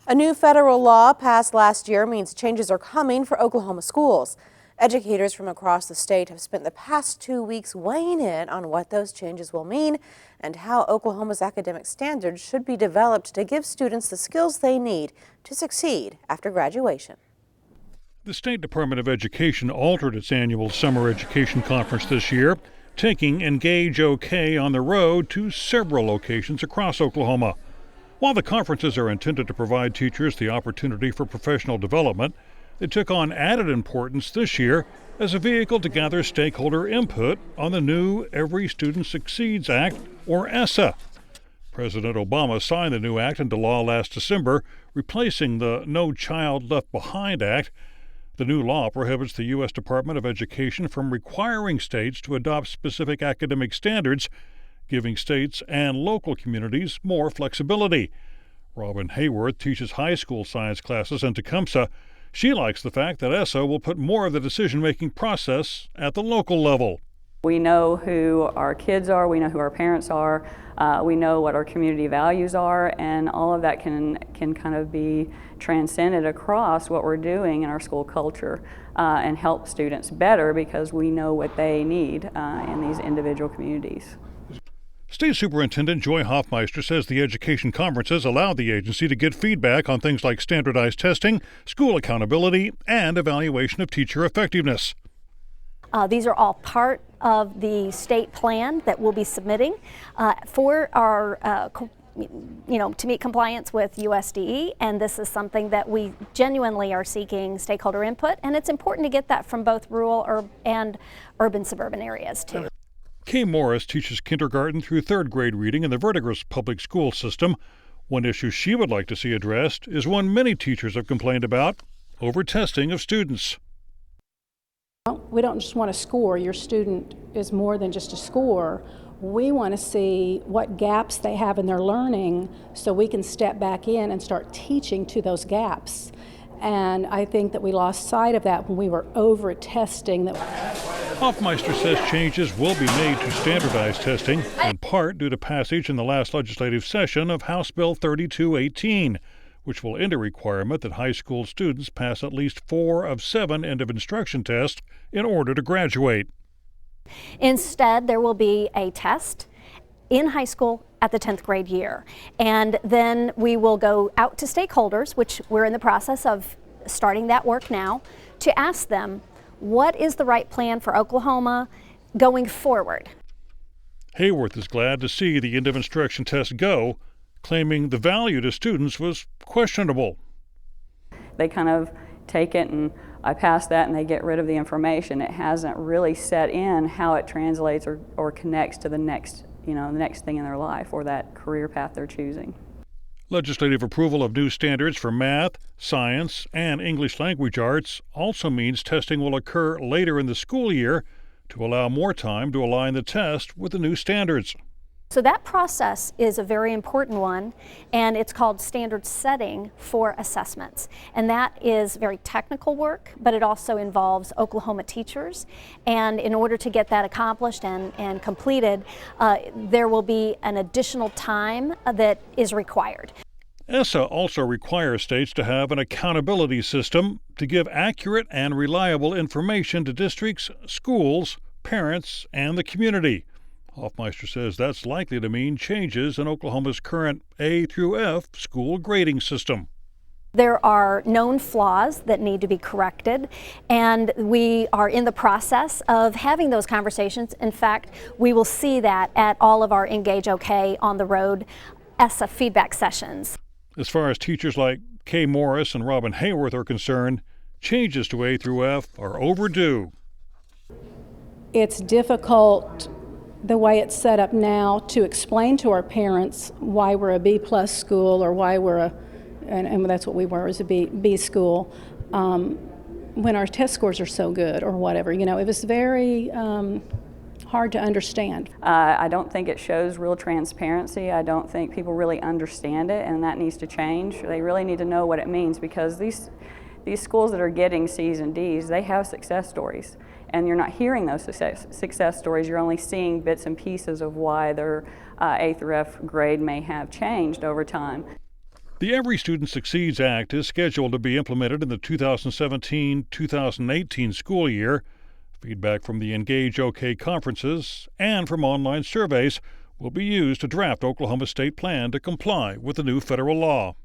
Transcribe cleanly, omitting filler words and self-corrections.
A new federal law passed last year means changes are coming for Oklahoma schools. Educators from across the state have spent the past 2 weeks weighing in on what those changes will mean and how Oklahoma's academic standards should be developed to give students the skills they need to succeed after graduation. The State Department of Education altered its annual summer education conference this year, taking Engage OK on the road to several locations across Oklahoma. While the conferences are intended to provide teachers the opportunity for professional development, they took on added importance this year as a vehicle to gather stakeholder input on the new Every Student Succeeds Act, or ESSA. President Obama signed the new act into law last December, replacing the No Child Left Behind Act. The new law prohibits the U.S. Department of Education from requiring states to adopt specific academic standards, giving states and local communities more flexibility. Robin Hayworth teaches high school science classes in Tecumseh. She likes the fact that ESSA will put more of the decision-making process at the local level. We know who our kids are, we know who our parents are, we know what our community values are, and all of that can kind of be transcended across what we're doing in our school culture and help students better because we know what they need in these individual communities. State Superintendent Joy Hoffmeister says the education conferences allowed the agency to get feedback on things like standardized testing, school accountability, and evaluation of teacher effectiveness. These are all part of the state plan that we'll be submitting for our to meet compliance with USDE, and this is something that we genuinely are seeking stakeholder input, and it's important to get that from both rural and urban suburban areas too. Kay Morris teaches kindergarten through third grade reading in the Verdigris public school system. One issue she would like to see addressed is one many teachers have complained about: over-testing of students. We don't just want to score. Your student is more than just a score. We want to see what gaps they have in their learning so we can step back in and start teaching to those gaps. And I think that we lost sight of that when we were over-testing. Hoffmeister says changes will be made to standardized testing, in part due to passage in the last legislative session of House Bill 3218, which will end a requirement that high school students pass at least 4 of 7 end-of-instruction tests in order to graduate. Instead, there will be a test in high school at the 10th grade year, and then we will go out to stakeholders, which we're in the process of starting that work now, to ask them what is the right plan for Oklahoma going forward. Hayworth is glad to see the end-of-instruction test go, claiming the value to students was questionable. They kind of take it and I pass that and they get rid of the information. It hasn't really set in how it translates or connects to the next thing in their life or that career path they're choosing. Legislative approval of new standards for math, science, and English language arts also means testing will occur later in the school year to allow more time to align the test with the new standards. So that process is a very important one, and it's called standard setting for assessments. And that is very technical work, but it also involves Oklahoma teachers. And in order to get that accomplished and completed, there will be an additional time that is required. ESSA also requires states to have an accountability system to give accurate and reliable information to districts, schools, parents, and the community. Hoffmeister says that's likely to mean changes in Oklahoma's current A through F school grading system. There are known flaws that need to be corrected, and we are in the process of having those conversations. In fact, we will see that at all of our Engage OK on the road ESSA feedback sessions. As far as teachers like Kay Morris and Robin Hayworth are concerned, changes to A through F are overdue. It's difficult the way it's set up now to explain to our parents why we're a B+ school or why we're and that's what we were, as a B school, when our test scores are so good or whatever. It was very hard to understand. I don't think it shows real transparency. I don't think people really understand it, and that needs to change. They really need to know what it means, because these schools that are getting C's and D's, they have success stories. And you're not hearing those success stories. You're only seeing bits and pieces of why their A through F grade may have changed over time. The Every Student Succeeds Act is scheduled to be implemented in the 2017-2018 school year. Feedback from the Engage OK conferences and from online surveys will be used to draft Oklahoma State plan to comply with the new federal law.